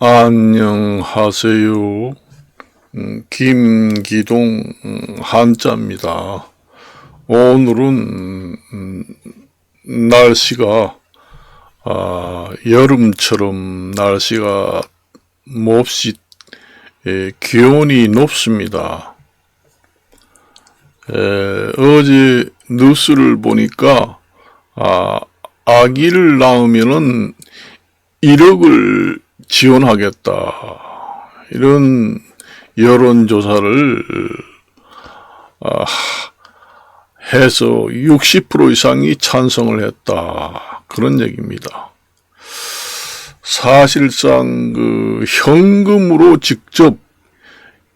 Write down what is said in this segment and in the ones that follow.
안녕하세요. 김기동 한자입니다. 오늘은 날씨가 여름처럼 날씨가 몹시 기온이 높습니다. 어제 뉴스를 보니까 아기를 낳으면은 1억을 지원하겠다, 이런 여론조사를 해서 60% 이상이 찬성을 했다, 그런 얘기입니다. 사실상 그 현금으로 직접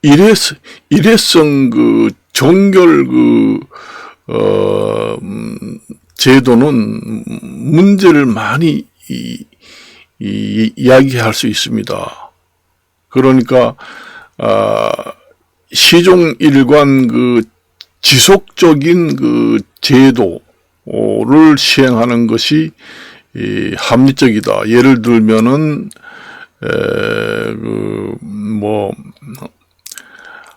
일회성 그 종결 제도는 문제를 많이 이야기할 수 있습니다. 그러니까 시종일관 그 지속적인 그 제도를 시행하는 것이 합리적이다. 예를 들면은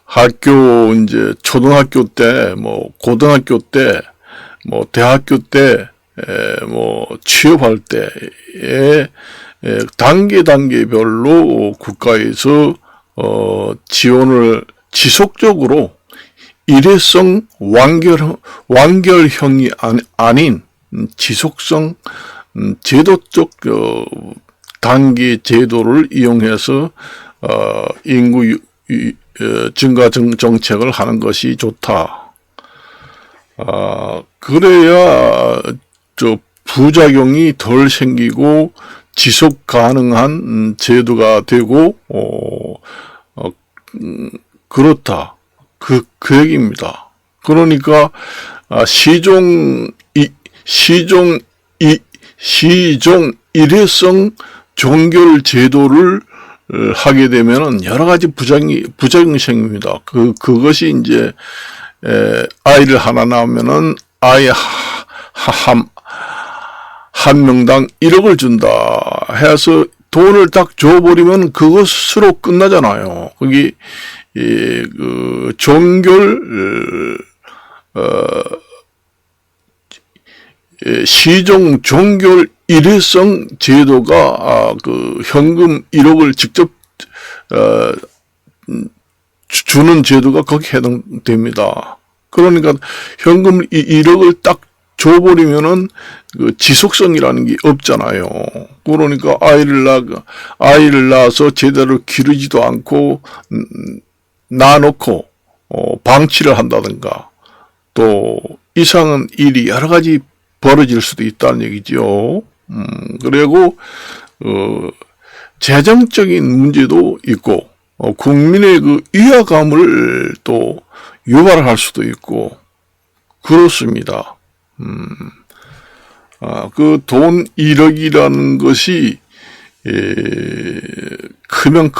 학교 이제 초등학교 때, 고등학교 때, 대학교 때, 취업할 때에 단계별로 국가에서 지원을 지속적으로 일회성 완결형이 아닌 지속성 제도적 단계 제도를 이용해서 인구 증가 정책을 하는 것이 좋다. 그래야 부작용이 덜 생기고 지속 가능한 제도가 되고 그렇다, 그 얘기입니다. 그러니까 시종 일회성 종결 제도를 하게 되면은 여러 가지 부작용이 생깁니다. 그것이 이제 아이를 하나 낳으면은 아이 한 명당 1억을 준다 해서 돈을 딱 줘버리면 그것으로 끝나잖아요. 거기 그 시종 종결 일회성 제도가 그 현금 1억을 직접 주는 제도가 거기 해당됩니다. 그러니까 현금 1억을 딱 줘버리면은 그 지속성이라는 게 없잖아요. 그러니까 아이를 낳아서 제대로 기르지도 않고 낳아놓고 방치를 한다든가 또 이상한 일이 여러 가지 벌어질 수도 있다는 얘기죠. 그리고 재정적인 문제도 있고 국민의 그 위화감을 또 유발할 수도 있고 그렇습니다. 그 돈 1억이라는 것이 크면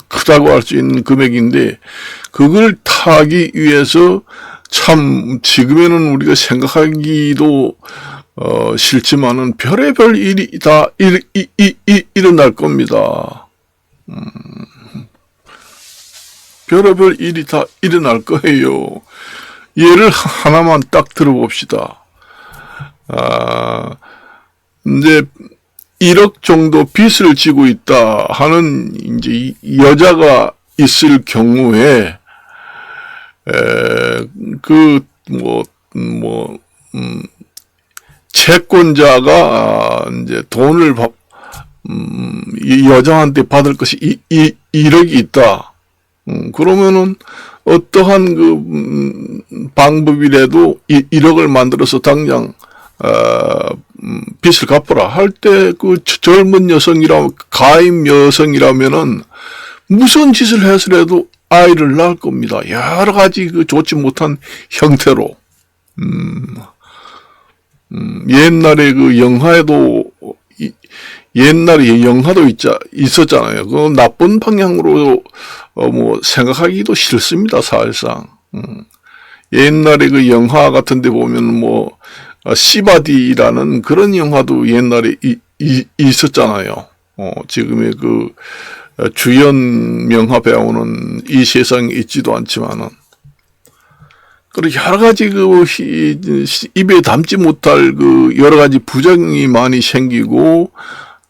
크다고 할 수 있는 금액인데 그걸 타기 위해서 참 지금에는 우리가 생각하기도 싫지만은 별의별 일이 다 일어날 겁니다. 별의별 일이 다 일어날 거예요. 예를 하나만 딱 들어봅시다. 이제 1억 정도 빚을 지고 있다 하는 이제 여자가 있을 경우에 채권자가 이제 돈을 이 여자한테 받을 것이 1억이 있다. 그러면은 어떠한 그 방법이라도 1억을 만들어서 당장 빚을 갚아라 할 때 그 젊은 가임 여성이라면은 무슨 짓을 해서라도 아이를 낳을 겁니다. 여러 가지 그 좋지 못한 형태로. 옛날에 그 옛날에 영화도 있었잖아요. 그 나쁜 방향으로 생각하기도 싫습니다, 사실상. 옛날에 그 영화 같은 데 보면 시바디라는 그런 영화도 옛날에 있었잖아요. 지금의 그 주연 명화 배우는 이 세상에 있지도 않지만은, 그리고 여러 가지 입에 담지 못할 여러 가지 부작용이 많이 생기고,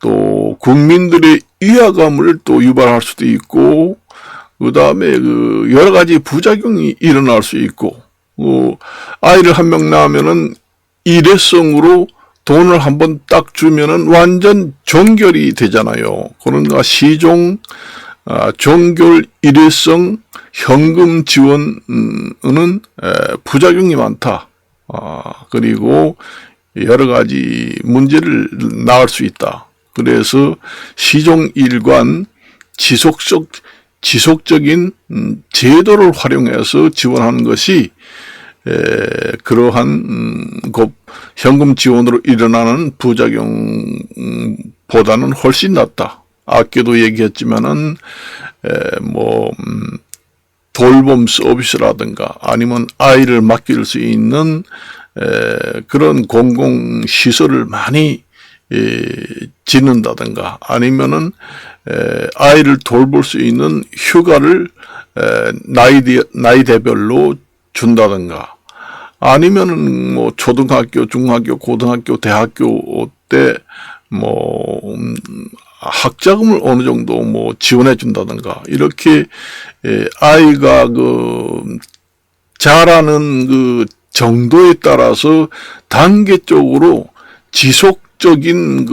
또 국민들의 위화감을 또 유발할 수도 있고, 그 다음에 여러 가지 부작용이 일어날 수 있고, 아이를 한 명 낳으면은 일회성으로 돈을 한번 딱 주면은 완전 종결이 되잖아요. 그러니까 시종, 종결 일회성 현금 지원은 부작용이 많다. 그리고 여러 가지 문제를 낳을 수 있다. 그래서 시종일관 지속적인 제도를 활용해서 지원하는 것이 그러한 현금 지원으로 일어나는 부작용보다는 훨씬 낫다. 아까도 얘기했지만은 돌봄 서비스라든가 아니면 아이를 맡길 수 있는 그런 공공시설을 많이 짓는다든가 아니면은 아이를 돌볼 수 있는 휴가를 나이대별로 준다든가 아니면은 초등학교, 중학교, 고등학교, 대학교 때 학자금을 어느 정도 지원해 준다든가 이렇게 아이가 자라는 정도에 따라서 단계적으로 지속적인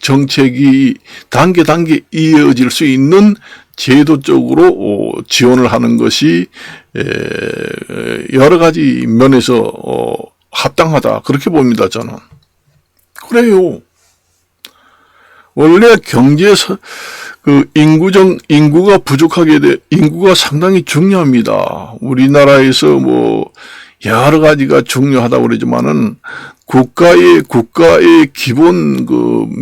정책이 단계 이어질 수 있는 제도적으로 지원을 하는 것이 여러 가지 면에서 합당하다 그렇게 봅니다. 저는. 그래요. 원래 경제에서 인구가 인구가 상당히 중요합니다. 우리나라에서 여러 가지가 중요하다고 그러지만은 국가의 기본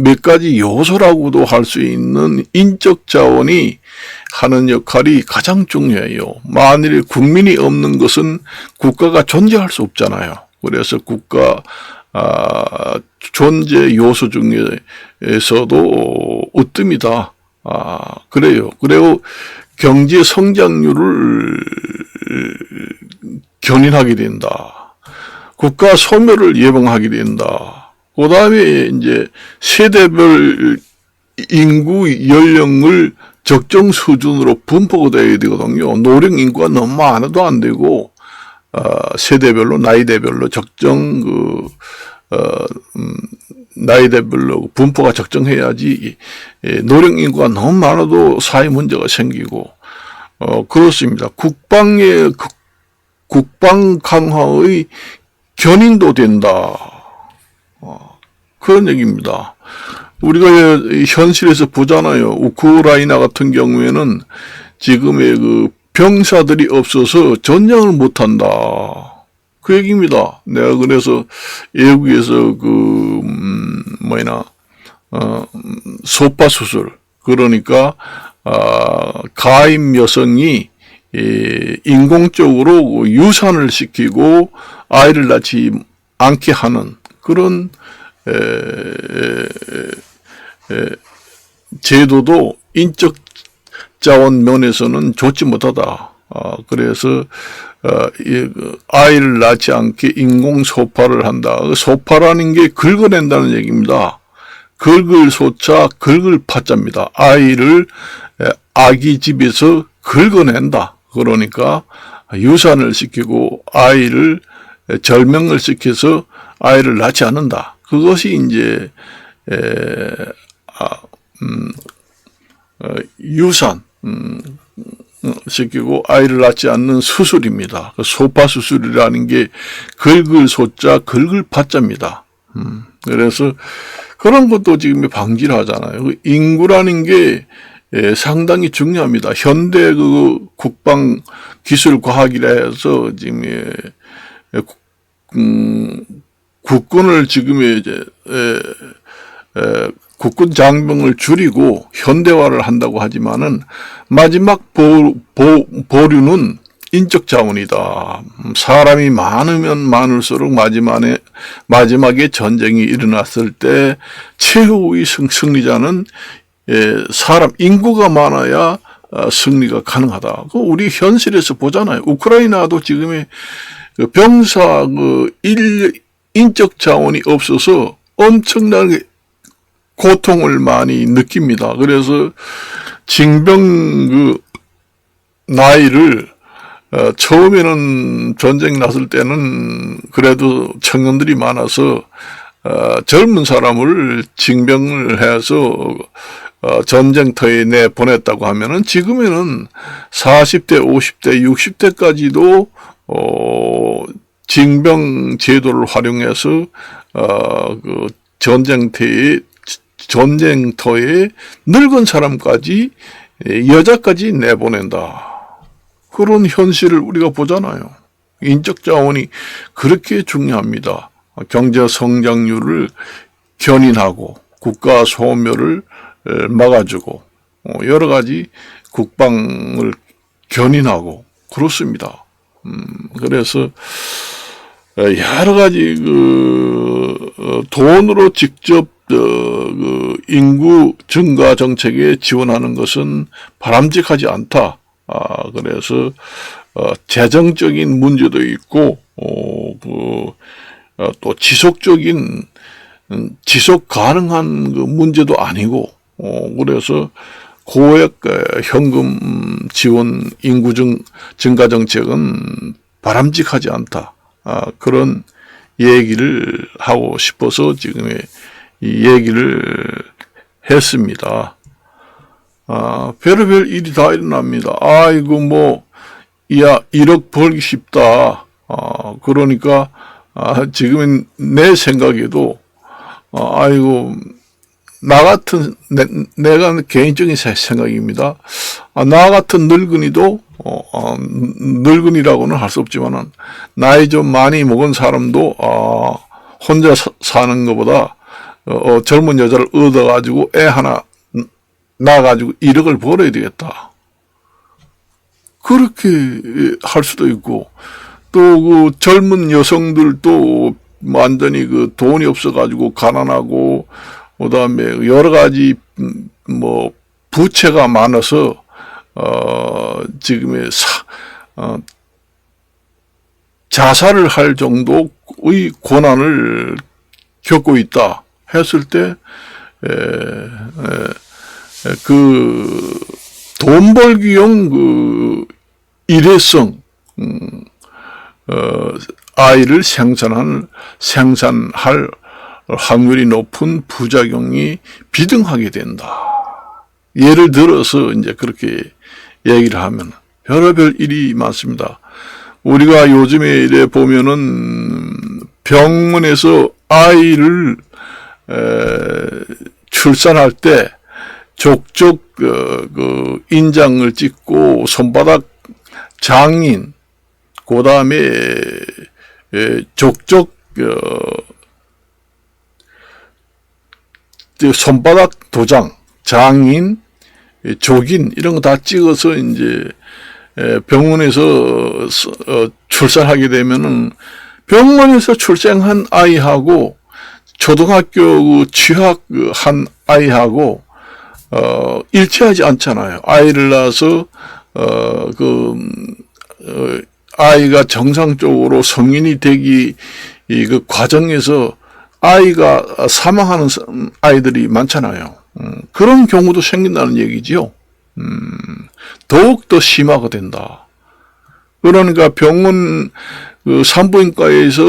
몇 가지 요소라고도 할 수 있는 인적 자원이 하는 역할이 가장 중요해요. 만일 국민이 없는 것은 국가가 존재할 수 없잖아요. 그래서 국가 존재 요소 중에서도 으뜸이다. 그래요. 그리고 경제 성장률을 견인하게 된다. 국가 소멸을 예방하게 된다. 그 다음에 이제 세대별 인구 연령을 적정 수준으로 분포가 되어야 되거든요. 노령 인구가 너무 많아도 안 되고, 세대별로, 나이대별로 적정, 나이대별로 분포가 적정해야지, 노령 인구가 너무 많아도 사회 문제가 생기고, 그렇습니다. 국방 강화의 견인도 된다. 그런 얘기입니다. 우리가 현실에서 보잖아요. 우크라이나 같은 경우에는 지금의 병사들이 없어서 전쟁을 못한다. 그 얘기입니다. 내가 그래서 외국에서 소파 수술. 그러니까, 가임 여성이 인공적으로 유산을 시키고 아이를 낳지 않게 하는 그런 제도도 인적 자원 면에서는 좋지 못하다. 그래서 아이를 낳지 않게 인공 소파를 한다. 소파라는 게 긁어낸다는 얘기입니다. 긁을 소자, 긁을 파자입니다. 아이를 아기 집에서 긁어낸다. 그러니까 유산을 시키고 아이를 절명을 시켜서 아이를 낳지 않는다. 그것이 이제 유산 시키고 아이를 낳지 않는 수술입니다. 소파 수술이라는 게 긁을 소자, 긁을 파자입니다. 그래서 그런 것도 지금 방지를 하잖아요. 인구라는 게 상당히 중요합니다. 현대 국방 기술 과학이라 해서 지금 국군을 지금 국군 장병을 줄이고 현대화를 한다고 하지만은 마지막 보류는 인적 자원이다. 사람이 많으면 많을수록 마지막에 전쟁이 일어났을 때 최후의 승리자는 사람 인구가 많아야 승리가 가능하다. 우리 현실에서 보잖아요. 우크라이나도 지금의 병사 인적 자원이 없어서 엄청나게 고통을 많이 느낍니다. 그래서 징병 나이를 처음에는 전쟁 났을 때는 그래도 청년들이 많아서 젊은 사람을 징병을 해서 전쟁터에 내보냈다고 하면은 지금에는 40대, 50대, 60대까지도 징병 제도를 활용해서 전쟁터에 늙은 사람까지 여자까지 내보낸다. 그런 현실을 우리가 보잖아요. 인적 자원이 그렇게 중요합니다. 경제 성장률을 견인하고 국가 소멸을 막아주고 여러 가지 국방을 견인하고 그렇습니다. 그래서 여러 가지 돈으로 직접 인구 증가 정책에 지원하는 것은 바람직하지 않다. 그래서 재정적인 문제도 있고 또 지속 가능한 문제도 아니고 그래서 고액 현금 지원 인구 증가 정책은 바람직하지 않다. 그런 얘기를 하고 싶어서 지금의 이 얘기를 했습니다. 별의별 일이 다 일어납니다. 아이고, 1억 벌기 쉽다. 그러니까, 지금은 내 생각에도, 아이고, 내가 개인적인 생각입니다. 나 같은 늙은이도, 늙은이라고는 할 수 없지만은, 나이 좀 많이 먹은 사람도, 혼자 사는 것보다, 젊은 여자를 얻어가지고 애 하나 낳아가지고 1억을 벌어야 되겠다. 그렇게 할 수도 있고, 또 젊은 여성들도 완전히 돈이 없어가지고 가난하고, 그 다음에 여러 가지 부채가 많아서 지금의 자살을 할 정도의 고난을 겪고 있다 했을 때 돈 벌기용 일회성 아이를 생산할 확률이 높은 부작용이 비등하게 된다. 예를 들어서 이제 그렇게 얘기를 하면 별의별 일이 많습니다. 우리가 요즘에 이래 보면은 병원에서 아이를 출산할 때 족적 인장을 찍고 손바닥 장인, 그 다음에 족적 손바닥 도장, 장인, 족인 이런 거 다 찍어서 이제 병원에서 출산하게 되면은 병원에서 출생한 아이하고 초등학교 취학한 아이하고 일치하지 않잖아요. 아이를 낳아서 아이가 정상적으로 성인이 되기 그 과정에서 아이가 사망하는 아이들이 많잖아요. 그런 경우도 생긴다는 얘기지요. 더욱더 심화가 된다. 그러니까 병원 산부인과에서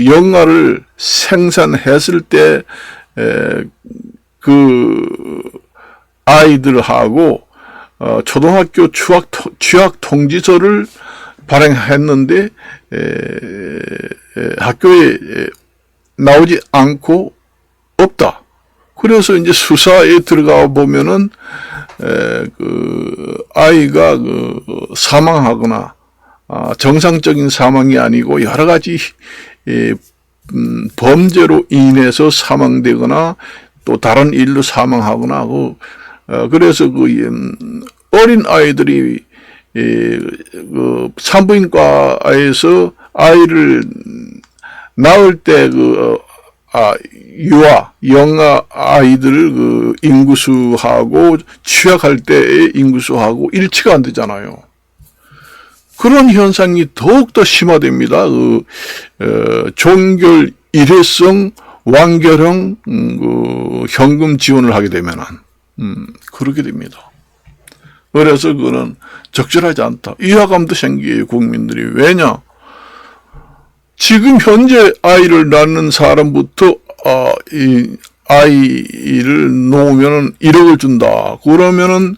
영아를 생산했을 때 아이들하고 초등학교 취학 통지서를 발행했는데 학교에 나오지 않고 없다. 그래서 이제 수사에 들어가 보면은 아이가 사망하거나 정상적인 사망이 아니고 여러 가지 범죄로 인해서 사망되거나 또 다른 일로 사망하거나 그래서 어린 아이들이 산부인과에서 아이를 낳을 때 영아 아이들 그 인구수하고 취약할 때의 인구수하고 일치가 안 되잖아요. 그런 현상이 더욱더 심화됩니다. 종결 일회성 완결형 현금 지원을 하게 되면은 그렇게 됩니다. 그래서 그거는 적절하지 않다. 위화감도 생겨요, 국민들이. 왜냐? 지금 현재 아이를 낳는 사람부터 이 아이를 놓으면은 1억을 준다. 그러면은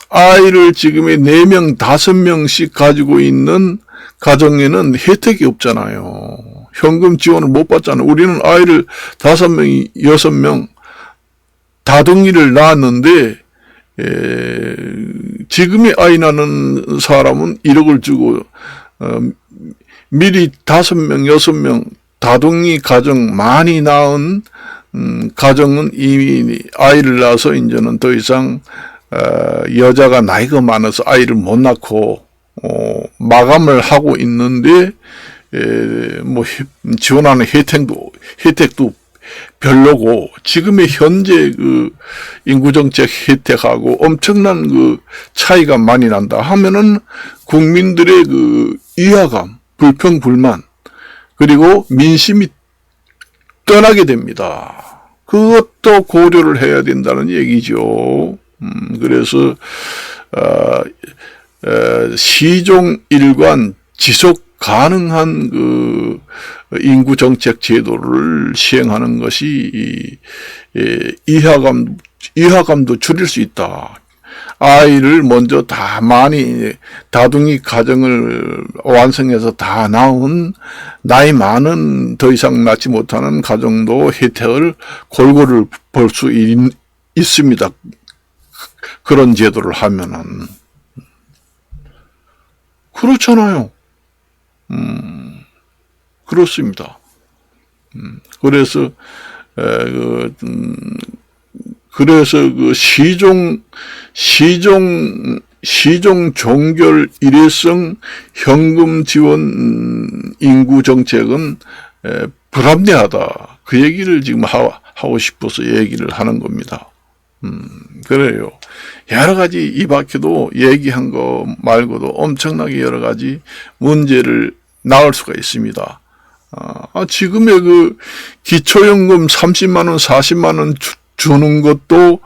아이를 지금의 4명, 5명씩 가지고 있는 가정에는 혜택이 없잖아요. 현금 지원을 못 받잖아요. 우리는 아이를 5명, 6명 다둥이를 낳았는데 지금의 아이 낳는 사람은 1억을 주고 미리 5명, 6명 다둥이 가정 많이 낳은 가정은 이미 아이를 낳아서 이제는 더 이상 여자가 나이가 많아서 아이를 못 낳고 마감을 하고 있는데 뭐 지원하는 혜택도 별로고 지금의 현재 그 인구정책 혜택하고 엄청난 그 차이가 많이 난다 하면은 국민들의 그 위화감, 불평, 불만 그리고 민심이 떠나게 됩니다. 그것도 고려를 해야 된다는 얘기죠. 그래서 시종 일관 지속 가능한 그 인구 정책 제도를 시행하는 것이 위화감도 줄일 수 있다. 아이를 먼저 다 많이 다둥이 가정을 완성해서 다 낳은 나이 많은 더 이상 낳지 못하는 가정도 혜택을 골고루 볼 수 있습니다. 그런 제도를 하면은 그렇잖아요. 그렇습니다. 그래서 그 시종 종결 일회성 현금 지원 인구 정책은 불합리하다. 그 얘기를 지금 하고 싶어서 얘기를 하는 겁니다. 그래요. 여러 가지 이 밖에도 얘기한 거 말고도 엄청나게 여러 가지 문제를 나올 수가 있습니다. 지금의 그 기초연금 30만원, 40만원 주는 것도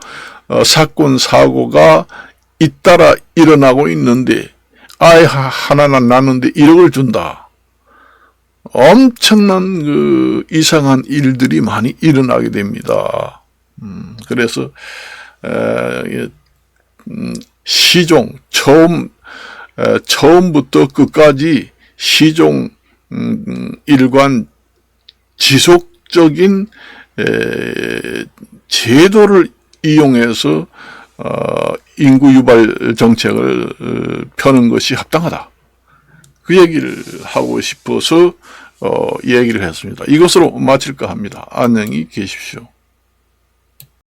사건, 사고가 잇따라 일어나고 있는데 아이 하나 낳는데 1억을 준다. 엄청난 그 이상한 일들이 많이 일어나게 됩니다. 그래서 시종 처음부터 끝까지 시종 일관 지속적인 제도를 이용해서 인구 유발 정책을 펴는 것이 합당하다. 그 얘기를 하고 싶어서 얘기를 했습니다. 이것으로 마칠까 합니다. 안녕히 계십시오.